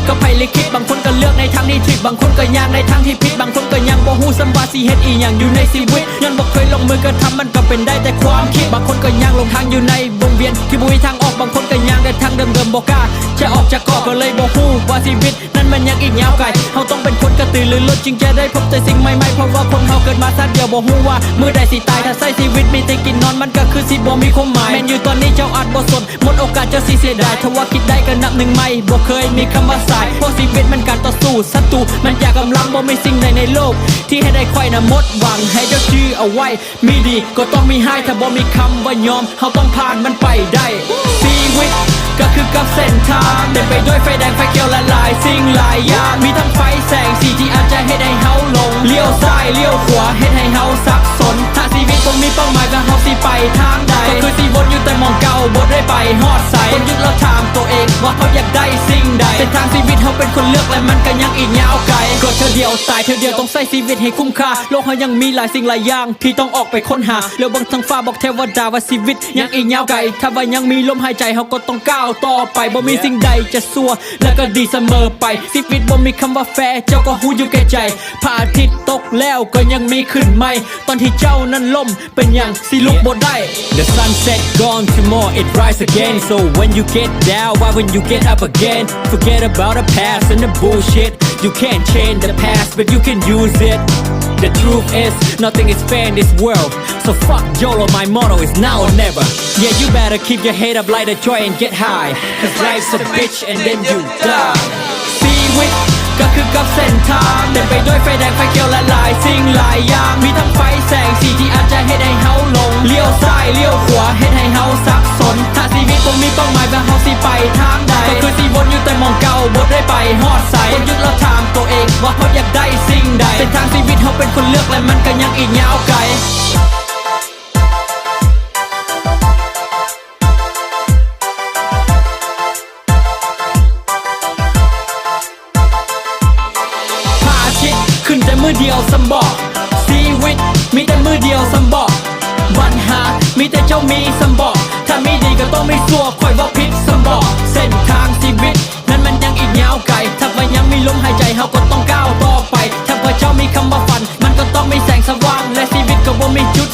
ก็ไผลิขิตบางคนก็เลือกในทางที่ผิดบางคนก็ย่างในทางที่ผิดบางคนก็ยังบ่ฮู้ซ้ำว่าสิเฮ็ดอีหยังอยู่ในชีวิตย้อนบ่เคยลงมือกระทำมันก็เป็นได้แต่ความคิดบางคนก็ย่างลงทางอยู่ในวงเวียนที่บ่มีทางออกบางคนก็ย่างแต่ทางเดิมๆบ่กล้าจะออกจากกรอบก็เลยบ่ฮู้ว่าชีวิตนั้นมันยังอีกยาวไกลเฮาต้องเป็นคนกระตือรือร้นจึงจะได้พบแต่สิ่งใหม่ๆเพราะว่าคนเฮาเกิดมาสัตว์เดียวบ่ฮู้ว่ามื้อใดสิตายถ้าใช้ชีวิตมีแต่กินนอนมันก็คือสิบ่มีความหมายแม่นอยู่ตอนนี้เจ้าอาจบ่สนหมดโอกาสเจ้าสิเสียดายถ้าว่าคิดได้ก็นับหนึ่งใหม่บ่เคยมีคำว่าสายเพราะชีวิตมันการต่อสู้ศัตรูมันอยากกำลังบ่มีสิ่งใดในโลกที่ให้ได้ค่อยน่ะหมดหวังให้เจ้าชื่อเอาไว้มีดีก็ต้องมีให้ถ้าบ่มีคำว่ายอมเฮาต้องผ่านมันไปได้ชีวิตก็คือกับเส้นทางเดินไปด้วยไฟแดงไฟเขียวและหลายสิ่งหลายอย่างมีทั้งไฟแสงสีที่อาจจะให้ได้เฮาลงเลี้ยวซ้ายเลี้ยวขวาให้ให้เฮาสับสนถ้าชีวิตต้องมีเป้าหมายก็เฮาสิไปทางใดก็คือสิวนอยู่แต่มองเก่าบ่ได้ไปฮอดใสคนยึดเราถามตัวเองว่าเขาอยากได้สิ่งใดเส้นทางชีวิตเฮาเป็นคนเลือกและมันก็ยังอีกยาวไกลก็เธอเดียวตายเธอเดียวต้องใช้ชีวิตให้คุ้มค่าโลกเฮายังมีหลายสิ่งหลายอย่างที่ต้องออกไปค้นหาแล้วบางทางฟ้าบอกเทวดาว่าชีวิตยังอีกยาวไกลถ้าว่ายังมีลมหายใจเฮาก็ต้องก้าวต่อไปบ่มีสิ่งใดจะซัวและก็ดีเสมอไปชีวิตบ่มีคำว่าแฟร์เจ้าก็ฮู้อยู่แก่ใจพระอาทิตย์ตกแล้วก็ยังมีขึ้นใหม่ตอนที่เจ้านั้นล่มเป็นอย่างสิลุกบ่ได้ The sunset gone tomorrow it rise again so when you get down why when you get up again forget about the past and the bullshit you can't change the past but you can use it The truth is, nothing is fair in this world So fuck YOLO, my motto is now or never Yeah, you better keep your head up, light a joy and get high Cause life's a bitch and then you die ชีวิตก็คือกับเส้นทางเดินไปด้วยไฟแดงไฟเขียวและหลายสิ่งหลายอย่างมีทั้งไฟแสงสีที่อาจจะให้ได้เฮาลงเลี้ยวซ้ายเลี้ยวขวาให้ให้เฮาสับสนถ้าชีวิตต้องมีเป้าหมายว่าเฮาสิไปทางใดก็คือสิวนอยู่แต่มองเก่าบ่ได้ไปฮอดใสคนยึดเราถามตัวเองว่าเขาอยากได้สิ่งใดเส้นทางชีวิตเฮาเป็นคนเลือกและมันก็ยังอีกยาวไกลขึ้นแต่มือเดียวสำบอกชีวิตมีแต่มือเดียวสำบอกปัญหามีแต่เจ้ามีสำบอกถ้าไม่ดีก็ต้องไม่ซัวคอยว่าผิดสำบอกเส้นทางชีวิตนั้นมันยังอีกยาวไกลถ้าว่ายังมีลมหายใจเฮาก็ต้องก้าวต่อไปถ้าว่าเจ้ามีคำว่าฝันมันก็ต้องมีแสงสว่างและชีวิตก็บ่มีจุด